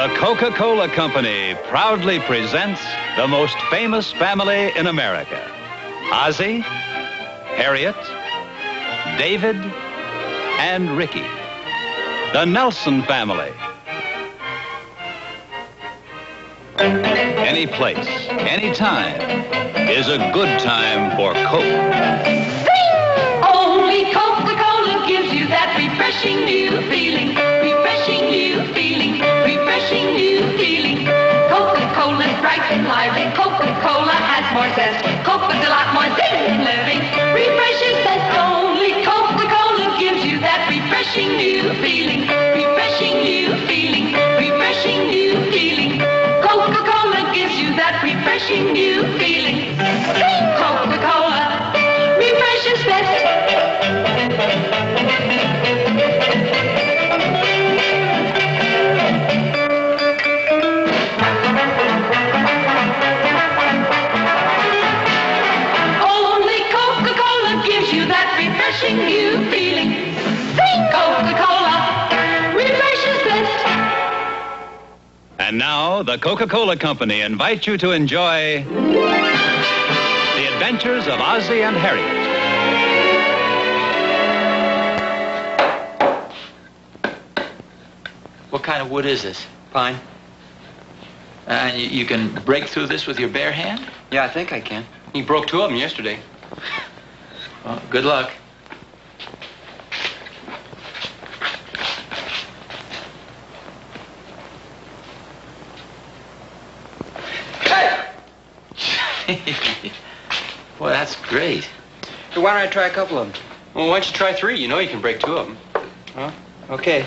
The Coca-Cola Company proudly presents the most famous family in America. Ozzie, Harriet, David, and Ricky. The Nelson family. Any place, any time is a good time for Coke. Only Coca-Cola gives you that refreshing new feeling. Refreshing new feeling. Refreshing new feeling. Coca-Cola's bright and lively. Coca-Cola has more zest. Coke is a lot more zest in living. Refreshing zest. Only Coca-Cola gives you that refreshing new feeling. Refreshing new feeling. Refreshing new feeling. Coca-Cola gives you that refreshing new feeling. Coca-Cola refreshes best. Only Coca-Cola gives you that refreshing new feeling. Coca-Cola refreshes best. And now, the Coca-Cola Company invites you to enjoy The Adventures of Ozzie and Harriet. What kind of wood is this? Pine. And you can break through this with your bare hand? Yeah, I think I can. He broke two of them yesterday. Well, good luck. Well, that's great. So why don't I try a couple of them? Well, why don't you try three? You know you can break two of them. Huh? Okay.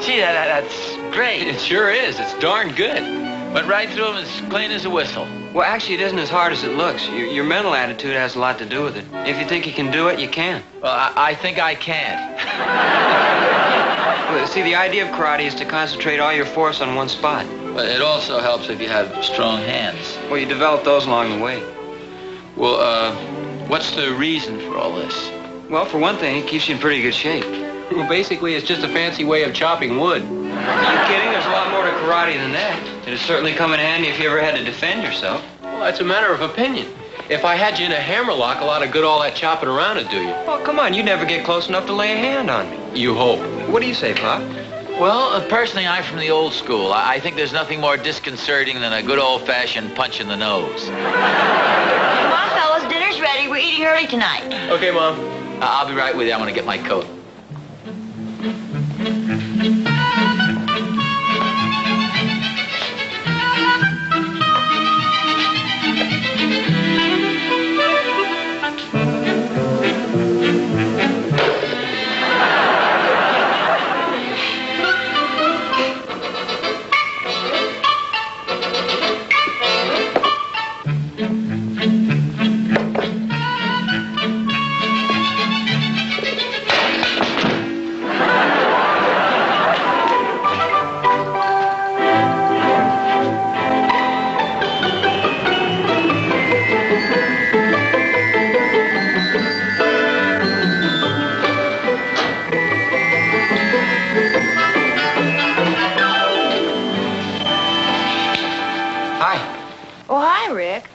Gee, that's great. It sure is. It's darn good. Went right through them as clean as a whistle. Well, actually, it isn't as hard as it looks. Your mental attitude has a lot to do with it. If you think you can do it, you can. Well, I think I can't. Well, see, the idea of karate is to concentrate all your force on one spot. But it also helps if you have strong hands. Well, you develop those along the way. Well, what's the reason for all this? Well, for one thing, it keeps you in pretty good shape. Well, basically, it's just a fancy way of chopping wood. Are you kidding? There's a lot more to karate than that. It'd certainly come in handy if you ever had to defend yourself. Well, that's a matter of opinion. If I had you in a hammerlock, a lot of good all that chopping around would do you. Oh, come on. You'd never get close enough to lay a hand on me. You hope. What do you say, Pop? Well, personally, I'm from the old school. I think there's nothing more disconcerting than a good old-fashioned punch in the nose. Come on, fellas, dinner's ready. We're eating early tonight. Okay, Mom. I'll be right with you. I want to get my coat.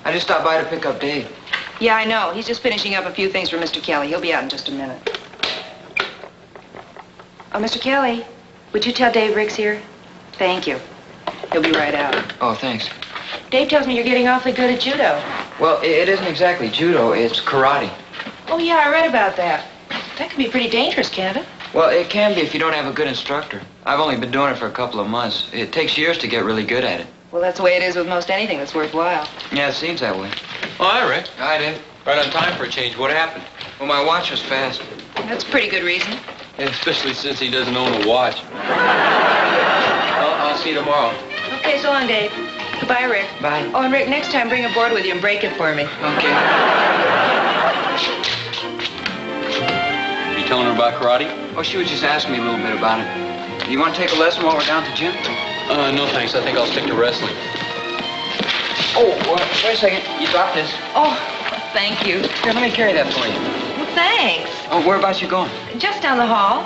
I just stopped by to pick up Dave. Yeah, I know. He's just finishing up a few things for Mr. Kelly. He'll be out in just a minute. Oh, Mr. Kelly, would you tell Dave Rick's here? Thank you. He'll be right out. Oh, thanks. Dave tells me you're getting awfully good at judo. Well, it isn't exactly judo. It's karate. Oh, yeah, I read about that. That can be pretty dangerous, can't it? Well, it can be if you don't have a good instructor. I've only been doing it for a couple of months. It takes years to get really good at it. Well, that's the way it is with most anything that's worthwhile. Yeah, it seems that way. Oh, hi, Rick. Hi, Dave. Right on time for a change. What happened? Well, my watch was fast. That's a pretty good reason. Yeah, especially since he doesn't own a watch. I'll see you tomorrow. Okay, so long, Dave. Goodbye, Rick. Bye. Oh, and Rick, next time bring a board with you and break it for me. Okay. You telling her about karate? Oh, she was just asking me a little bit about it. Do you want to take a lesson while we're down at the gym? No thanks. I think I'll stick to wrestling. Oh, wait a second. You dropped this. Oh, thank you. Here, let me carry that for you. Well, thanks. Oh, whereabouts you going? Just down the hall.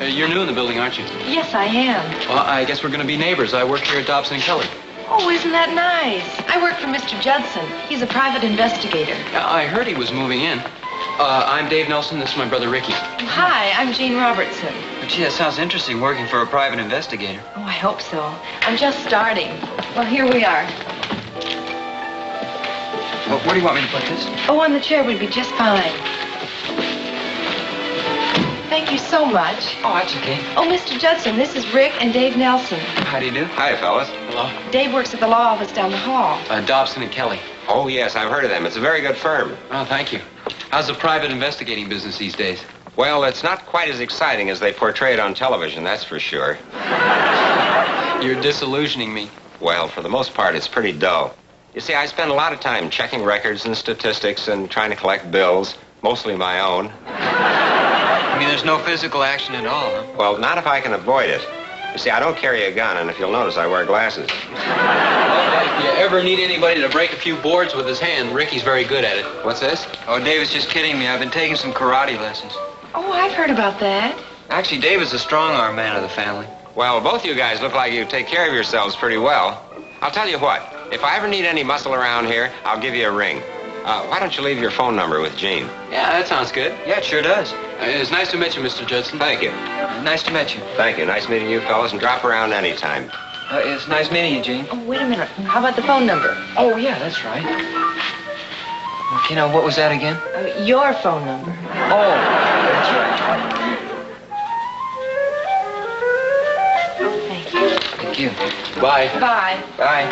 You're new in the building, aren't you? Yes, I am. Well, I guess we're going to be neighbors. I work here at Dobson and Keller. Oh, isn't that nice? I work for Mr. Judson. He's a private investigator. I heard he was moving in. I'm Dave Nelson. This is my brother Ricky. Hi, I'm Jean Robertson. Oh, gee, that sounds interesting, working for a private investigator. Oh, I hope so. I'm just starting. Well, here we are. Well, where do you want me to put this? Oh, on the chair would be just fine. Thank you so much. Oh, that's okay. Oh, Mr. Judson, this is Rick and Dave Nelson. How do you do? Hi, fellas. Hello? Dave works at the law office down the hall. Dobson and Kelly. Oh, yes, I've heard of them. It's a very good firm. Oh, thank you. How's the private investigating business these days? Well, it's not quite as exciting as they portray it on television, that's for sure. You're disillusioning me. Well, for the most part, it's pretty dull. You see, I spend a lot of time checking records and statistics and trying to collect bills, mostly my own. I mean, there's no physical action at all, huh? Well, not if I can avoid it. You see, I don't carry a gun, and if you'll notice, I wear glasses. If you ever need anybody to break a few boards with his hand, Ricky's very good at it. What's this? Oh, Dave was just kidding me. I've been taking some karate lessons. Oh, I've heard about that. Actually, Dave is the strong-arm man of the family. Well, both you guys look like you take care of yourselves pretty well. I'll tell you what, if I ever need any muscle around here, I'll give you a ring. Why don't you leave your phone number with Jean? Yeah, that sounds good. Yeah, it sure does. It's nice to meet you, Mr. Judson. Thank you. Nice to meet you. Thank you. Nice meeting you fellas, and drop around anytime. It's nice meeting you, Jean. Oh, wait a minute. How about the phone number? Oh, yeah, that's right. Okay, now, what was that again? Your phone number. Oh, that's right. Thank you. Thank you. Bye. Bye. Bye.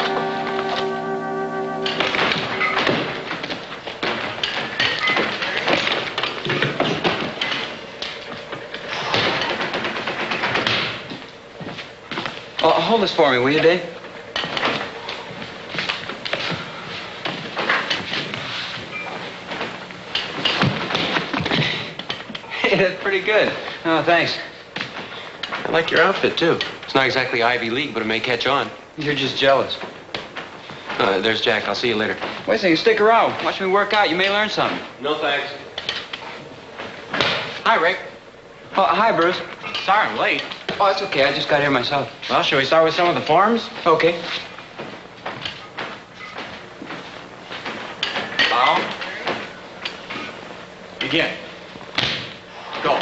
Oh, hold this for me, will you, Dave? Hey, that's pretty good. Oh, thanks. I like your outfit, too. It's not exactly Ivy League, but it may catch on. You're just jealous. There's Jack. I'll see you later. Wait a second, stick around. Watch me work out. You may learn something. No, thanks. Hi, Rick. Oh, hi, Bruce. Sorry I'm late. Oh, it's okay. I just got here myself. Well, shall we start with some of the forms? Okay. Bow. Begin. Go.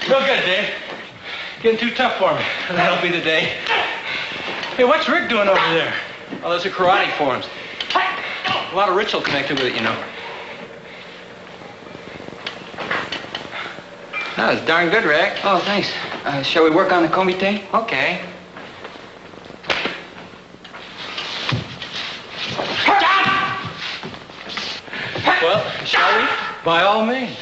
Real good, Dave. Getting too tough for me. That'll be the day. Hey, what's Rick doing over there? Oh, those are karate forms. A lot of ritual connected with it, you know. That was darn good, Rick. Oh, thanks. Shall we work on the komite? Okay. Well, shall we? By all means.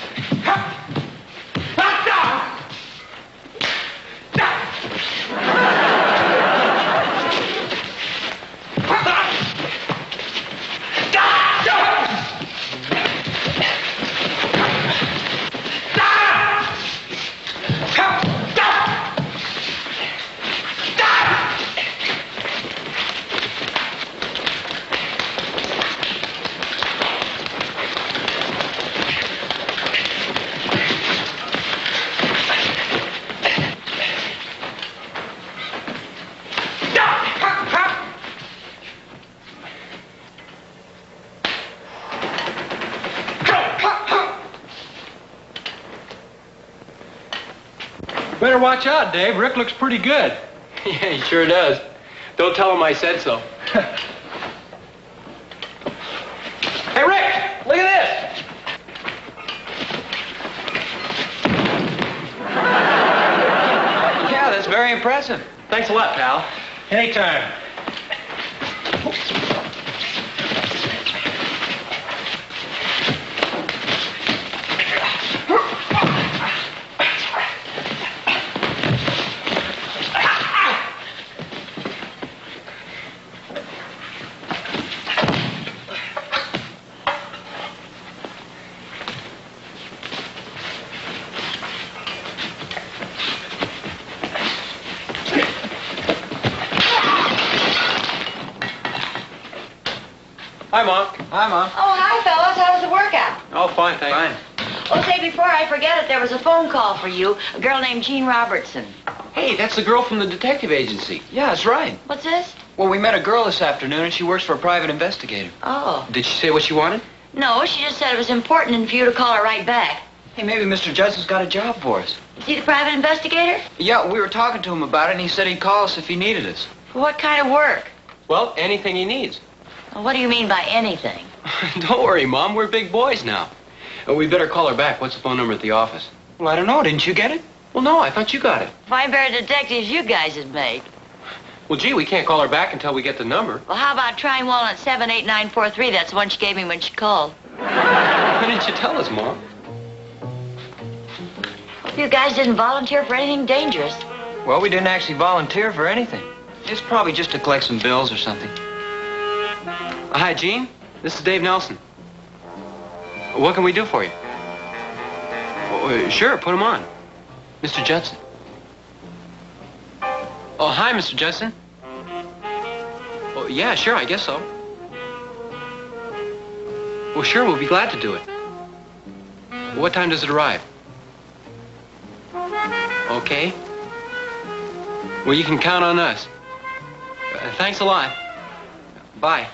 Better watch out, Dave. Rick looks pretty good. Yeah, he sure does. Don't tell him I said so. Hey, Rick, look at this. Yeah, that's very impressive. Thanks a lot, pal. Anytime. Hi, Mom. Hi, Mom. Oh, hi, fellas. How was the workout? Oh, fine, thanks. Fine. Oh, say, before I forget it, there was a phone call for you. A girl named Jean Robertson. Hey, that's the girl from the detective agency. Yeah, that's right. What's this? Well, we met a girl this afternoon, and she works for a private investigator. Oh. Did she say what she wanted? No, she just said it was important and for you to call her right back. Hey, maybe Mr. Judson's got a job for us. Is he the private investigator? Yeah, we were talking to him about it, and he said he'd call us if he needed us. For what kind of work? Well, anything he needs. Well, what do you mean by anything? Don't worry, Mom. We're big boys now. We better call her back. What's the phone number at the office? Well, I don't know. Didn't you get it? Well, no, I thought you got it. Fine pair of detectives you guys would make. Well, gee, we can't call her back until we get the number. Well, how about trying Walnut 78943? That's the one she gave me when she called. Why didn't you tell us, Mom? You guys didn't volunteer for anything dangerous. Well, we didn't actually volunteer for anything. It's probably just to collect some bills or something. Hi, Gene. This is Dave Nelson. What can we do for you? Sure, put him on. Mr. Judson. Oh, hi, Mr. Judson. Oh, yeah, sure, I guess so. Well, sure, we'll be glad to do it. What time does it arrive? Okay. Well, you can count on us. Thanks a lot. Bye.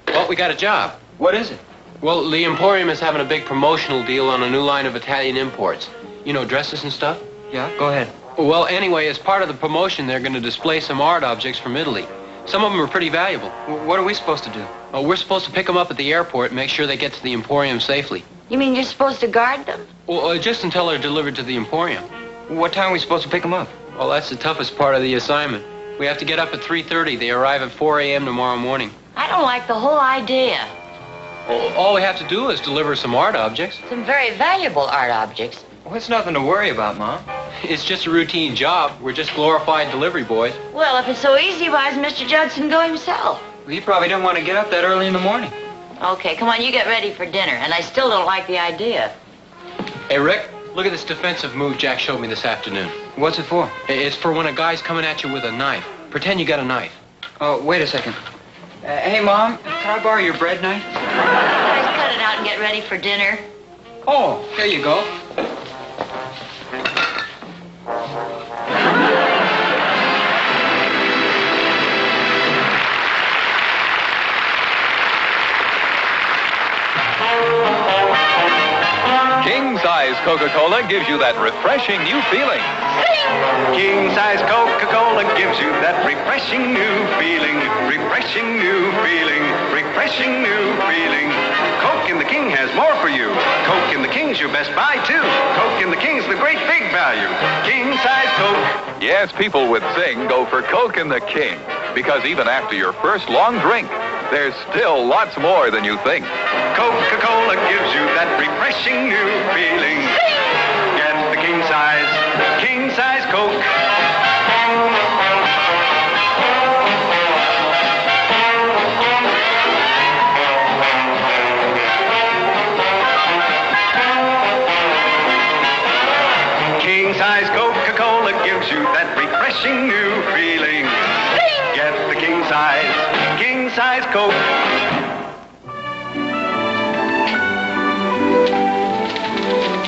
Well, we got a job. What is it? Well, the Emporium is having a big promotional deal on a new line of Italian imports. You know, dresses and stuff? Yeah, go ahead. Well, anyway, as part of the promotion, they're going to display some art objects from Italy. Some of them are pretty valuable. What are we supposed to do? We're supposed to pick them up at the airport and make sure they get to the Emporium safely. You mean you're supposed to guard them? Well, just until they're delivered to the Emporium. What time are we supposed to pick them up? Well, that's the toughest part of the assignment. We have to get up at 3:30. They arrive at 4 a.m. tomorrow morning. I don't like the whole idea. All we have to do is deliver some art objects. Some very valuable art objects. Well, it's nothing to worry about, Mom. It's just a routine job. We're just glorified delivery boys. Well, if it's so easy, why doesn't Mr. Judson go himself? Well, he probably didn't want to get up that early in the morning. Okay, come on, you get ready for dinner. And I still don't like the idea. Hey, Rick, look at this defensive move Jack showed me this afternoon. What's it for? It's for when a guy's coming at you with a knife. Pretend you got a knife. Oh, wait a second. Hey, Mom, can I borrow your bread knife? Guys, cut it out and get ready for dinner. Oh, there you go. King-size Coca-Cola gives you that refreshing new feeling. King-size Coca-Cola gives you that refreshing new feeling. Refreshing new feeling. Refreshing new feeling. Coke in the King has more for you. Coke in the King's your best buy, too. Coke in the King's the great big value. King-size Coke. Yes, people with Sing go for Coke in the King. Because even after your first long drink, there's still lots more than you think. Coca-Cola gives you that refreshing new feeling. Get the king-size Coke. King-size Coca-Cola gives you that refreshing new feeling. Get the king-size Coke.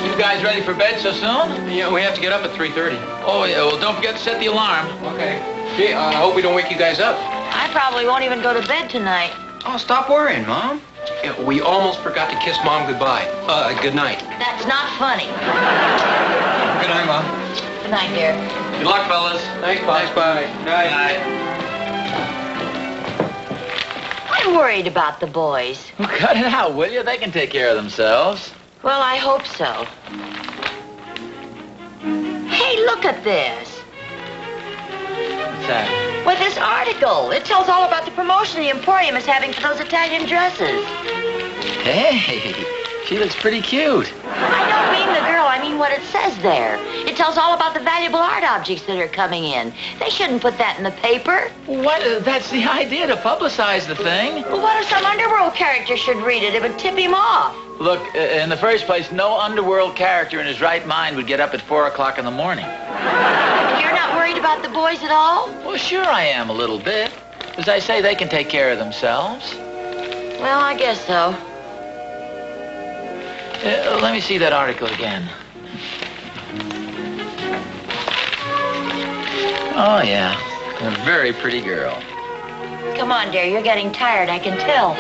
You guys ready for bed so soon? Yeah, we have to get up at 3:30. Oh, yeah. Well, don't forget to set the alarm. Okay. Gee, I hope we don't wake you guys up. I probably won't even go to bed tonight. Oh, stop worrying, Mom. Yeah, we almost forgot to kiss Mom goodbye. Good night. That's not funny. Good night, Mom. Good night, dear. Good luck, fellas. Thanks, Pop. Thanks, bye. Good night. I'm worried about the boys. Well, cut it out, will you? They can take care of themselves. Well, I hope so. Hey, look at this. What's that? Well, this article. It tells all about the promotion the Emporium is having for those Italian dresses. Hey, she looks pretty cute. I don't mean the girl. I mean what it says there. It tells all about the valuable art objects that are coming in. They shouldn't put that in the paper. What? That's the idea, to publicize the thing. Well, what if some underworld character should read it? It would tip him off. Look, in the first place, no underworld character in his right mind would get up at 4 o'clock in the morning. You're not worried about the boys at all? Well, sure I am a little bit. As I say, they can take care of themselves. Well, I guess so. Let me see that article again. Oh, yeah. A very pretty girl. Come on, dear. You're getting tired. I can tell.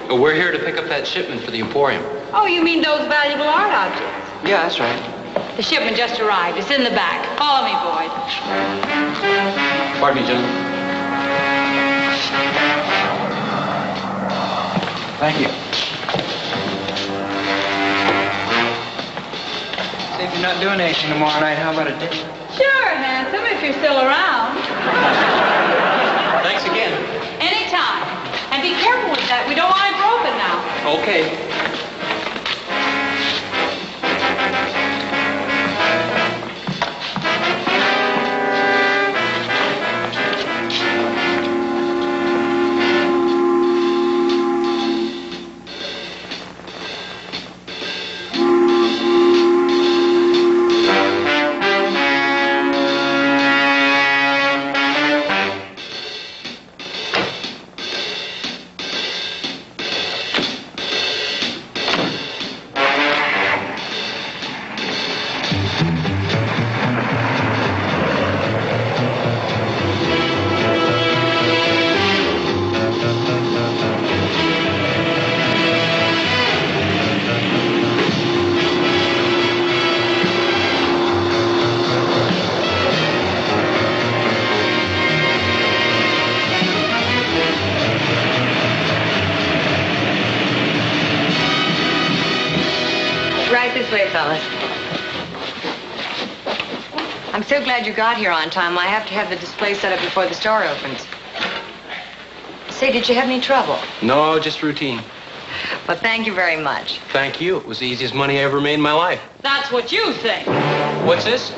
We're here to pick up that shipment for the Emporium. Oh, you mean those valuable art objects? Yeah, that's right. The shipment just arrived. It's in the back. Follow me, Boyd. Pardon me, gentlemen. Thank you. Say, if you're not doing anything tomorrow night, how about a dinner? Sure, handsome, if you're still around. Thanks again. Anytime. And be careful with that. We don't want it broken now. Okay. Right this way, fellas. I'm so glad you got here on time. I have to have the display set up before the store opens. Say, did you have any trouble? No, just routine. Well, thank you very much. Thank you. It was the easiest money I ever made in my life. That's what you think. What's this?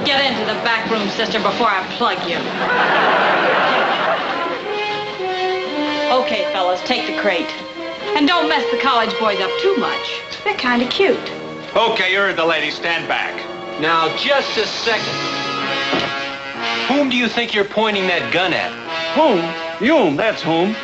Get into the back room, sister, before I plug you. Okay, fellas, take the crate. And don't mess the college boys up too much. They're kind of cute. Okay, you heard the lady. Stand back. Now, just a second. Whom do you think you're pointing that gun at? Whom? You, that's whom.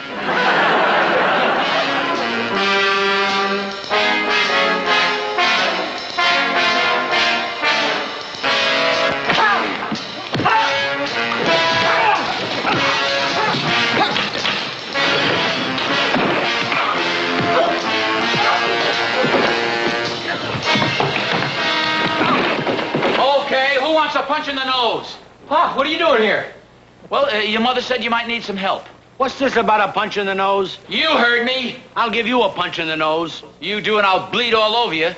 Wants a punch in the nose. Pop, what are you doing here? Well, your mother said you might need some help. What's this about a punch in the nose? You heard me. I'll give you a punch in the nose. You do and I'll bleed all over you.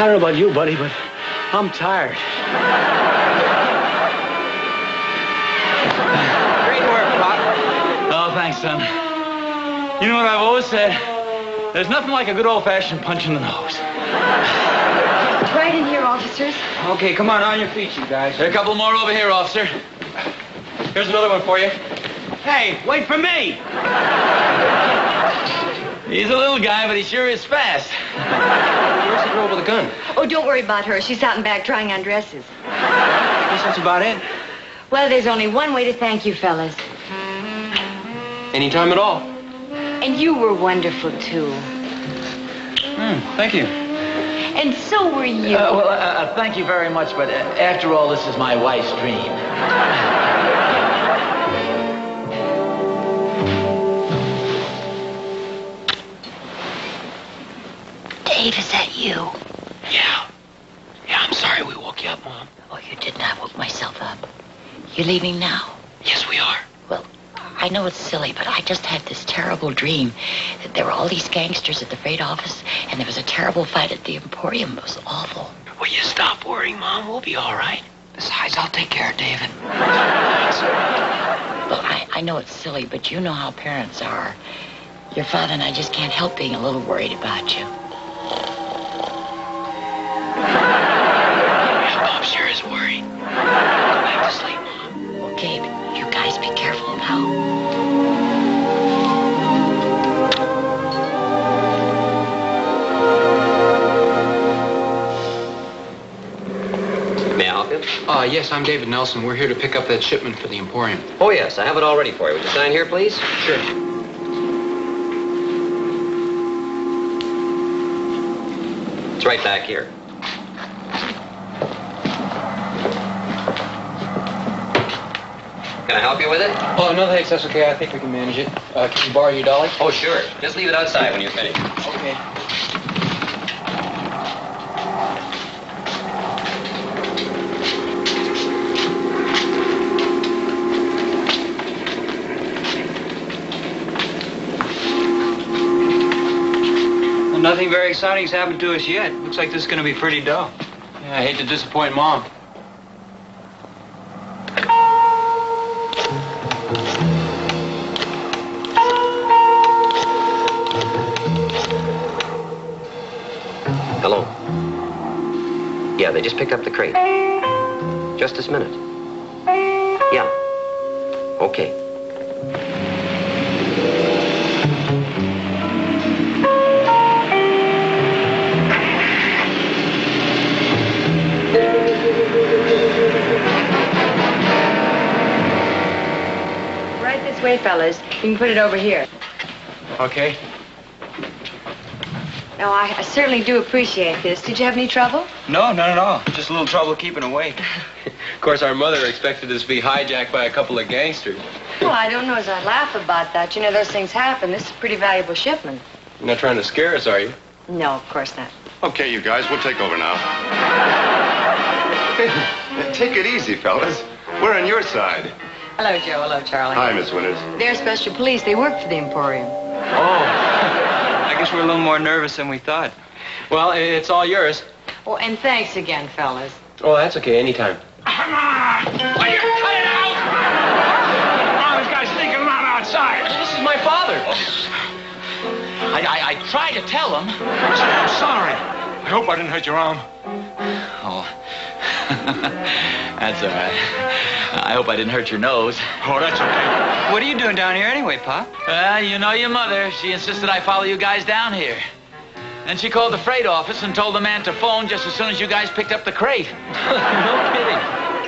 I don't know about you, buddy, but I'm tired. Great work, Pop. Oh, thanks, son. You know what I've always said? There's nothing like a good old-fashioned punch in the nose. Right in here, officers. Okay, come on your feet, you guys. There are a couple more over here, officer. Here's another one for you. Hey, wait for me! He's a little guy, but he sure is fast. Where's the girl with the gun? Oh, don't worry about her. She's out in back trying on dresses. I guess that's about it. Well, there's only one way to thank you, fellas. Anytime at all. And you were wonderful, too. Thank you. And so were you. Thank you very much, but after all, this is my wife's dream. Dave, is that you? Yeah. Yeah, I'm sorry we woke you up, Mom. Oh, you didn't. I woke myself up. You're leaving now? Yes, we are. Well, I know it's silly, but I just had this terrible dream that there were all these gangsters at the freight office, and there was a terrible fight at the Emporium. It was awful. Will you stop worrying, Mom? We'll be all right. Besides, I'll take care of David. Thanks. Well, I know it's silly, but you know how parents are. Your father and I just can't help being a little worried about you. Yeah, Bob sure is worried. Go back to sleep, Mom. Okay, but you guys be careful now. May I help you? Yes, I'm David Nelson. We're here to pick up that shipment for the Emporium. Oh, yes, I have it all ready for you. Would you sign here, please? Sure. It's right back here. Can I help you with it? Oh, no, thanks. That's okay. I think we can manage it. Can you borrow your dolly? Oh, sure. Just leave it outside when you're finished. Okay. Well, nothing very exciting's happened to us yet. Looks like this is going to be pretty dull. Yeah, I hate to disappoint Mom. Hello. Yeah, they just picked up the crate. Just this minute. Yeah. Okay. Right this way, fellas. You can put it over here. Okay. Now, I certainly do appreciate this. Did you have any trouble? No, not at all. Just a little trouble keeping awake. Of course, our mother expected us to be hijacked by a couple of gangsters. Well, I don't know as I laugh about that. You know, those things happen. This is a pretty valuable shipment. You're not trying to scare us, are you? No, of course not. Okay, you guys, we'll take over now. Take it easy, fellas. We're on your side. Hello, Joe. Hello, Charlie. Hi, Miss Winters. They're special police. They work for the Emporium. I guess we're a little more nervous than we thought. Well, it's all yours. Oh, and thanks again, fellas. Oh, that's okay. Anytime. Come on! Will you cut it out? Oh, this guy's sneaking around outside. This is my father. I tried to tell him. I'm sorry. I hope I didn't hurt your arm. Oh. That's all right. I hope I didn't hurt your nose. Oh, that's okay. What are you doing down here anyway, Pop? Well, you know your mother. She insisted I follow you guys down here. Then she called the freight office and told the man to phone just as soon as you guys picked up the crate. No kidding.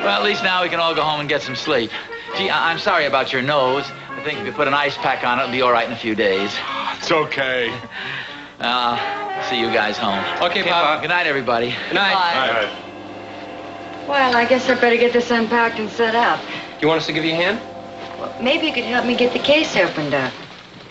Well, at least now we can all go home and get some sleep. Gee, I'm sorry about your nose. I think if you put an ice pack on it, it'll be all right in a few days. It's okay. See you guys home. Okay, Pop. Good night, everybody. Good night. Bye. Well, I guess I better get this unpacked and set up. You want us to give you a hand? Well, maybe you could help me get the case opened up.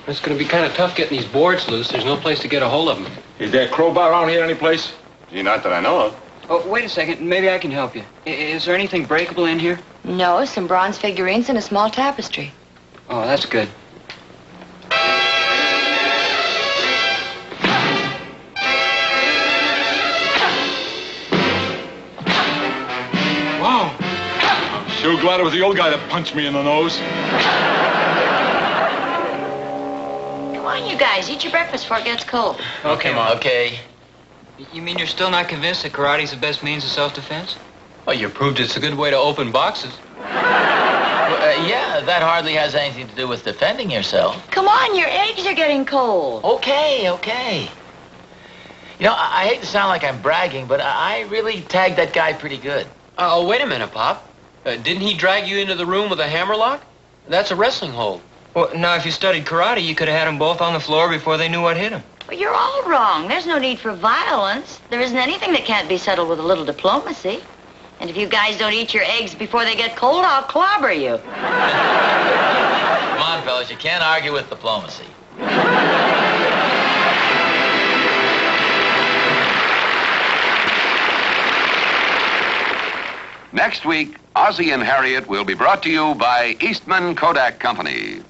It's going to be kind of tough getting these boards loose. There's no place to get a hold of them. Is there a crowbar around here anyplace? Gee, not that I know of. Oh, wait a second. Maybe I can help you. Is there anything breakable in here? No, some bronze figurines and a small tapestry. Oh, that's good. Sure glad it was the old guy that punched me in the nose. Come on, you guys. Eat your breakfast before it gets cold. Okay, Mom. Okay. You mean you're still not convinced that karate's the best means of self-defense? Well, you proved it's a good way to open boxes. Yeah, that hardly has anything to do with defending yourself. Come on, your eggs are getting cold. Okay, okay. You know, I hate to sound like I'm bragging, but I really tagged that guy pretty good. Oh, wait a minute, Pop. Didn't he drag you into the room with a hammerlock? That's a wrestling hold. Well, now, if you studied karate, you could have had them both on the floor before they knew what hit them. Well, you're all wrong. There's no need for violence. There isn't anything that can't be settled with a little diplomacy. And if you guys don't eat your eggs before they get cold, I'll clobber you. Come on, fellas, you can't argue with diplomacy. Next week, Ozzie and Harriet will be brought to you by Eastman Kodak Company.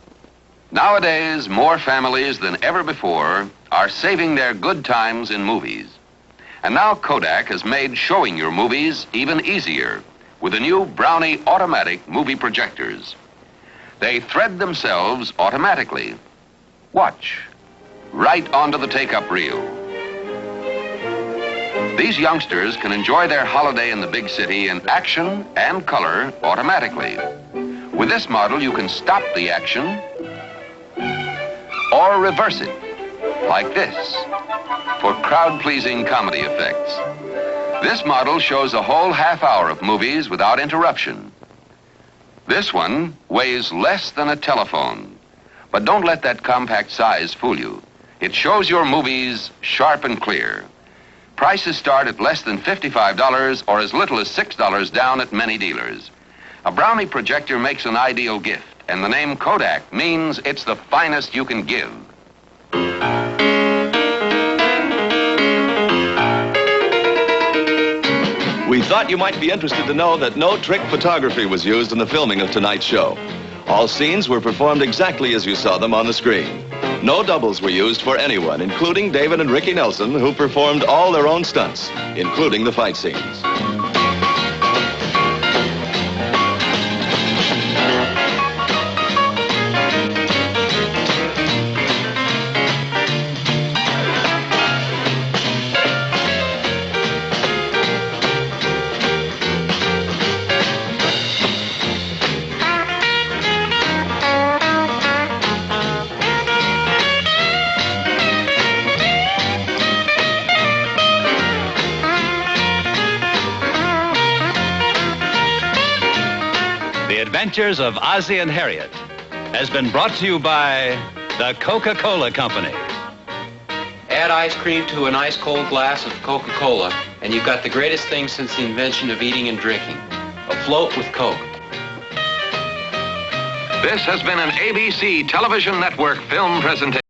Nowadays, more families than ever before are saving their good times in movies. And now Kodak has made showing your movies even easier with the new Brownie automatic movie projectors. They thread themselves automatically. Watch. Right onto the take-up reel. These youngsters can enjoy their holiday in the big city in action and color automatically. With this model, you can stop the action or reverse it, like this, for crowd-pleasing comedy effects. This model shows a whole half hour of movies without interruption. This one weighs less than a telephone. But don't let that compact size fool you. It shows your movies sharp and clear. Prices start at less than $55 or as little as $6 down at many dealers. A Brownie projector makes an ideal gift, and the name Kodak means it's the finest you can give. We thought you might be interested to know that no trick photography was used in the filming of tonight's show. All scenes were performed exactly as you saw them on the screen. No doubles were used for anyone, including David and Ricky Nelson, who performed all their own stunts, including the fight scenes. The Adventures of Ozzie and Harriet has been brought to you by the Coca-Cola Company. Add ice cream to an ice-cold glass of Coca-Cola, and you've got the greatest thing since the invention of eating and drinking. A float with Coke. This has been an ABC Television Network film presentation.